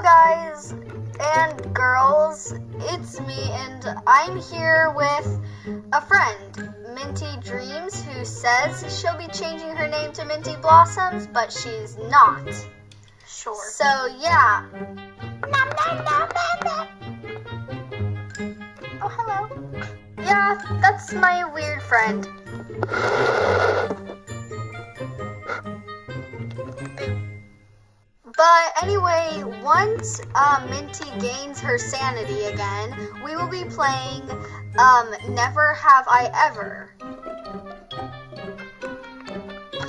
guys and girls, it's me, and I'm here with a friend, Minty Dreams, who says she'll be changing her name to Minty Blossoms, but she's not. Sure. So yeah. Oh, hello. Yeah, that's my weird friend. But anyway, once Minty gains her sanity again, we will be playing Never Have I Ever.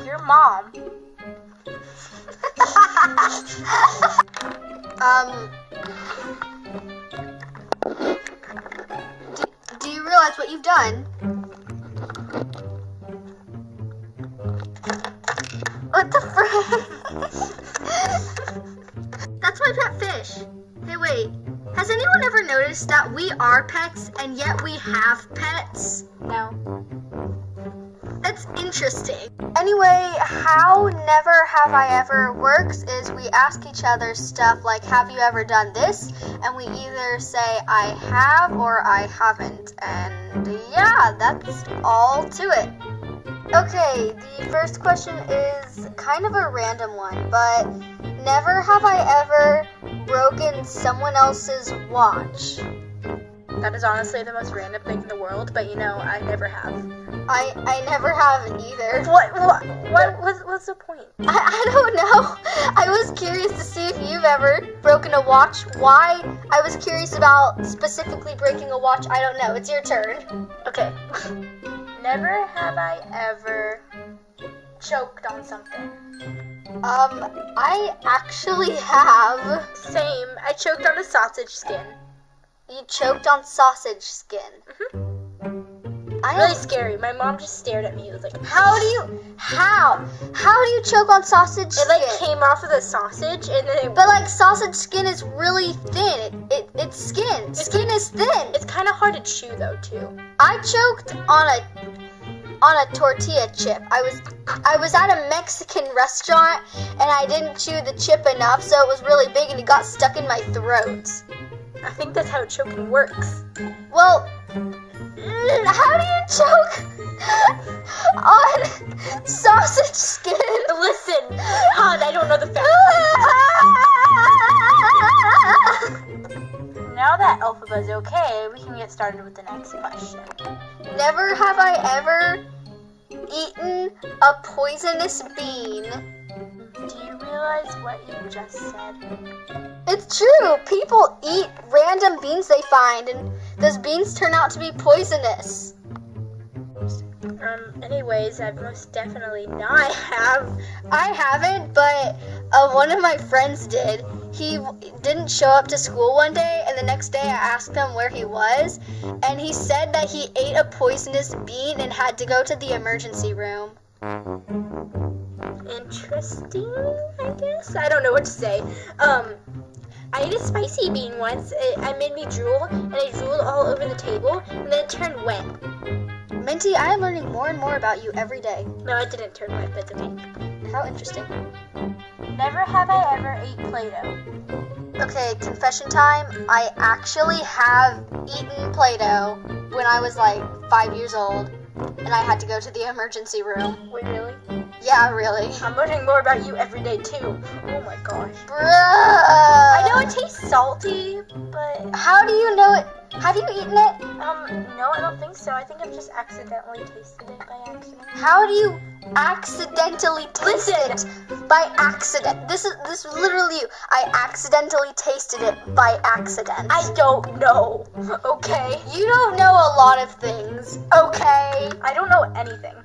Your mom. Do you realize what you've done? What the frick? That's my pet fish. Hey, wait. Has anyone ever noticed that we are pets and yet we have pets? No. That's interesting. Anyway, how Never Have I Ever works is we ask each other stuff like, have you ever done this? And we either say, I have or I haven't. And yeah, that's all to it. Okay, the first question is kind of a random one, but never have I ever broken someone else's watch. That is honestly the most random thing in the world, but I never have. I never have either. What's the point? I don't know. I was curious to see if you've ever broken a watch. Why I was curious about specifically breaking a watch, I don't know. It's your turn. Okay. Never have I ever choked on something. I actually have. Same. I choked on a sausage skin. You choked on sausage skin. Really scary. My mom just stared at me. It was like, how do you choke on sausage skin? It came off of the sausage and then But sausage skin is really thin. It's skin. Skin is thin. It's kind of hard to chew though too. I choked on a tortilla chip. I was at a Mexican restaurant and I didn't chew the chip enough, so it was really big and it got stuck in my throat. I think that's how choking works. Well, how do you choke on sausage skin? Listen, hon, I don't know the facts. Now that Alphaba's okay, we can get started with the next question. Never have I ever eaten a poisonous bean. Do you realize what you just said? It's true. People eat random beans they find, and those beans turn out to be poisonous. Anyways, I've most definitely not have. I haven't, but one of my friends did. He didn't show up to school one day, and the next day I asked him where he was, and he said that he ate a poisonous bean and had to go to the emergency room. Interesting, I guess. I don't know what to say. I ate a spicy bean once. It made me drool, and I drooled all over the table, and then it turned wet. Minty, I am learning more and more about you every day. No, it didn't turn wet, but it's okay. How interesting. Never have I ever ate Play-Doh. Okay, confession time. I actually have eaten Play-Doh when I was 5 years old, and I had to go to the emergency room. Wait, really? Yeah, really. I'm learning more about you every day, too. Oh my gosh. Bruh! I know it tastes salty, but... How do you know it? Have you eaten it? No, I don't think so. I think I've just accidentally tasted it by accident. How do you accidentally taste it by accident? This is literally you. I accidentally tasted it by accident. I don't know, okay? You don't know a lot of things, okay? I don't know anything.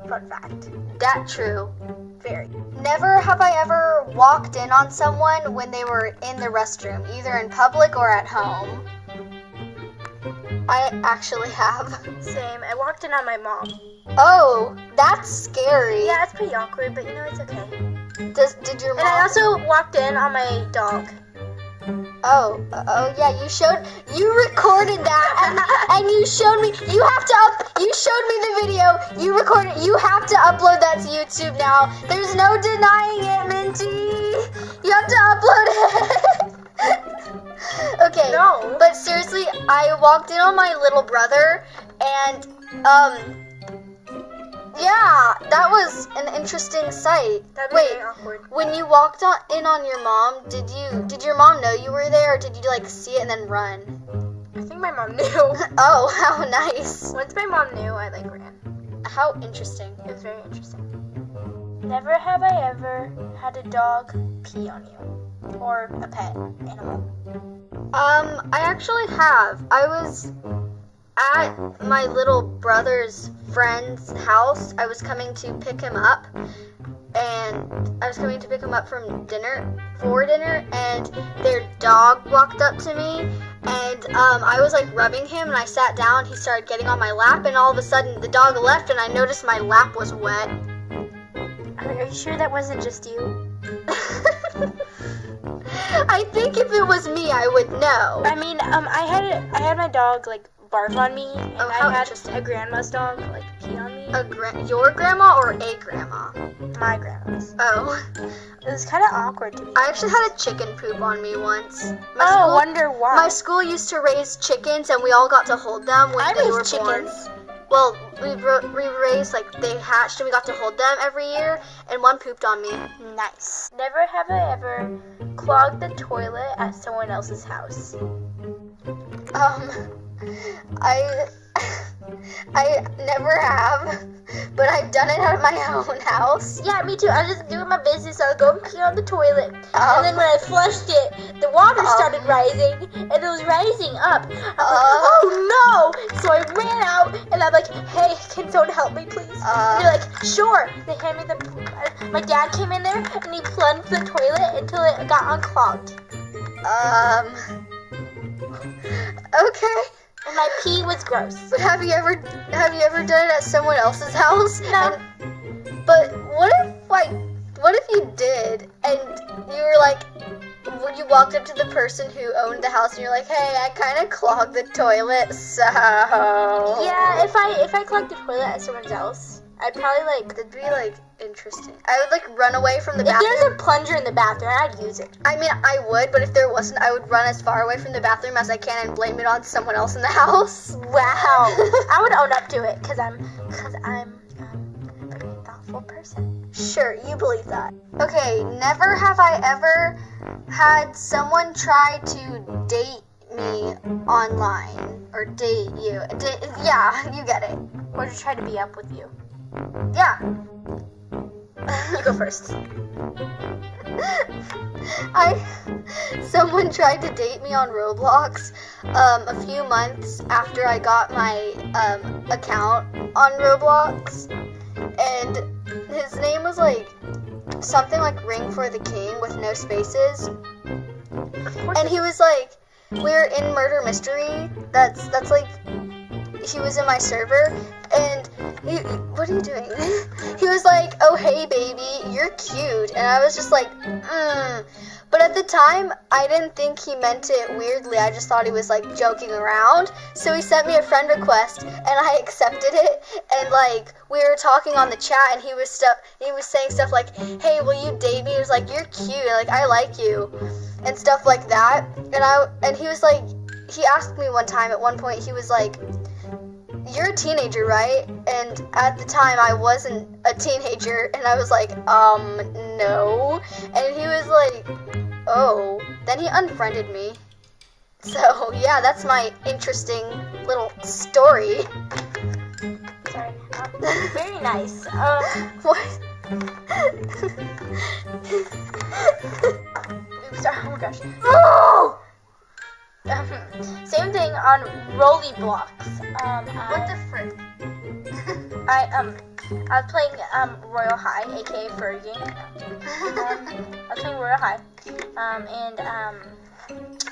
Fun fact. That true. Very. Never have I ever walked in on someone when they were in the restroom, either in public or at home. I actually have. Same. I walked in on my mom. Oh, that's scary. Yeah, it's pretty awkward, but it's okay. Did your mom? And I also walked in on my dog. Oh yeah, you recorded that and you showed me. You showed me the video. You recorded. You have to upload that to YouTube now. There's no denying it, Minty. You have to upload it. Okay. No. But seriously, I walked in on my little brother, and yeah, that was an interesting sight. That'd be Wait, very awkward. when you walked in on your mom, did your mom know you were there, or did you like see it and then run? I think my mom knew. Oh, how nice. Once my mom knew, I like ran. How interesting. It was very interesting. Never have I ever had a dog pee on you. Or a pet animal. I actually have. I was at my little brother's friend's house. I was coming to pick him up, for dinner, and their dog walked up to me, and I was like rubbing him, and I sat down. He started getting on my lap, and all of a sudden the dog left, and I noticed my lap was wet. Are you sure that wasn't just you? I think if it was me, I would know. I mean, I had my dog like barf on me, and how I had interesting. a grandma's dog like pee on me. Your grandma or a grandma? My grandma's. Oh. It was kind of awkward to be. I actually had a chicken poop on me once. Wonder why. My school used to raise chickens, and we all got to hold them when they were born. Chickens. Well, we raised, like, they hatched, and we got to hold them every year, and one pooped on me. Nice. Never have I ever clogged the toilet at someone else's house. I never have, but I've done it at my own house. Yeah, me too. I was just doing my business. I was going to pee on the toilet. And then when I flushed it, the water started rising. And it was rising up. I was like, oh no! So I ran out and I'm like, hey, can someone help me, please? And they're like, sure. They hand me my dad came in there and he plunged the toilet until it got unclogged. Okay. And my pee was gross. But have you ever done it at someone else's house? No. But what if you did, and you were like, when you walked up to the person who owned the house, and you're like, hey, I kind of clogged the toilet, so. Yeah, if I clogged the toilet at someone else, I'd probably like. That'd be like interesting. I would like run away from the bathroom. If there's a plunger in the bathroom, I'd use it. I mean, I would, but if there wasn't, I would run as far away from the bathroom as I can and blame it on someone else in the house. Wow. I would own up to it because I'm a very thoughtful person. Sure, you believe that. Okay, never have I ever had someone try to date me online or date you. Yeah, you get it. Or to try to be up with you. Yeah. You go first. Someone tried to date me on Roblox a few months after I got my account on Roblox, and his name was like something like Ring for the King with no spaces, and he was like, we're in Murder Mystery, that's like, he was in my server, and what are you doing? He was like, oh hey baby, you're cute, and I was just like, But at the time, I didn't think he meant it weirdly, I just thought he was like joking around, so he sent me a friend request, and I accepted it, and like, we were talking on the chat, and he was saying stuff like, hey, will you date me? He was like, you're cute, like, I like you, and stuff like that, and he was like, he asked me one time, at one point, he was like, you're a teenager, right? And at the time, I wasn't a teenager, and I was like, no. And he was like, oh. Then he unfriended me. So, yeah, that's my interesting little story. Sorry. Very nice. What? Oops, sorry. Oh my gosh. Oh! Same thing on Rolly Blocks. What the frick? I was playing Royal High, aka Furry Game. I was playing Royal High.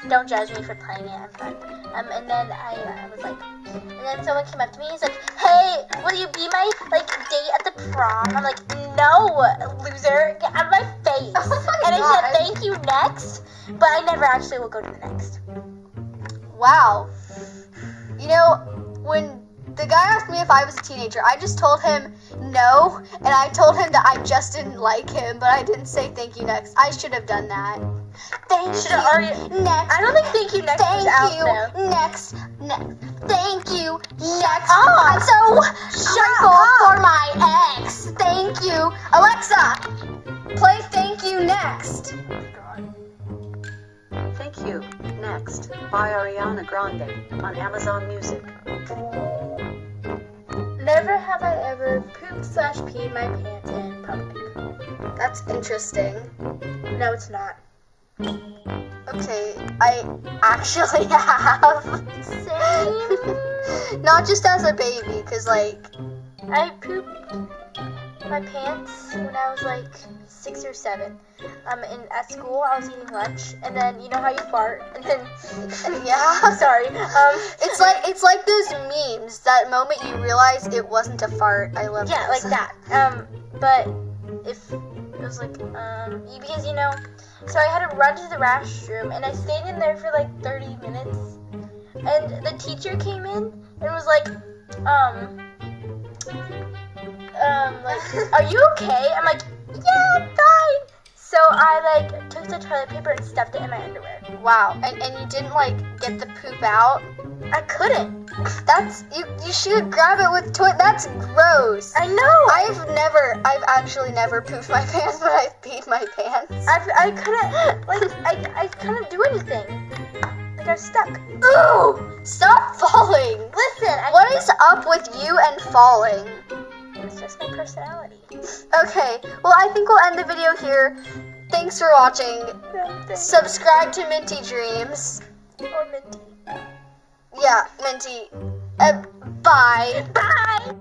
Don't judge me for playing it. I'm fun. And then I was like, and then someone came up to me. He's like, hey, will you be my date at the prom? I'm like, no, loser, get out of my face. Oh my and God. I said, thank you, next. But I never actually will go to the next. Wow. You know, when the guy asked me if I was a teenager. I just told him no, and I told him that I just didn't like him, but I didn't say thank you next. I should have done that. Thank you. Next. I don't think thank you next is out there. Next. Thank you. Next. Oh, I'm so grateful for my ex. Thank you. Alexa, play Thank You Next. Thank You Next by Ariana Grande on Amazon Music. Never have I ever pooped/peed my pants in public. That's interesting. No, it's not. Okay, I actually have. Same. Not just as a baby, because, like... I pooped my pants when I was like 6 or 7. At school I was eating lunch, and then you know how you fart, and then Yeah. sorry. It's like those memes. That moment you realize it wasn't a fart. I love Yeah, those. like that. But if it was like because you know, so I had to run to the restroom, and I stayed in there for like 30 minutes, and the teacher came in and was like, are you okay? I'm like, yeah, I'm fine. So I like took the toilet paper and stuffed it in my underwear. Wow. And you didn't like get the poop out? I couldn't. That's you should grab it with toilet. That's gross. I know. I've actually never pooped my pants, but I've peed my pants. I couldn't I couldn't do anything. Like I was stuck. Ooh! Stop falling. Listen, What is up with you and falling? It's just my personality. Okay, well, I think we'll end the video here. Thanks for watching. Subscribe to Minty Dreams. Or Minty. Yeah, Minty. Bye. Bye.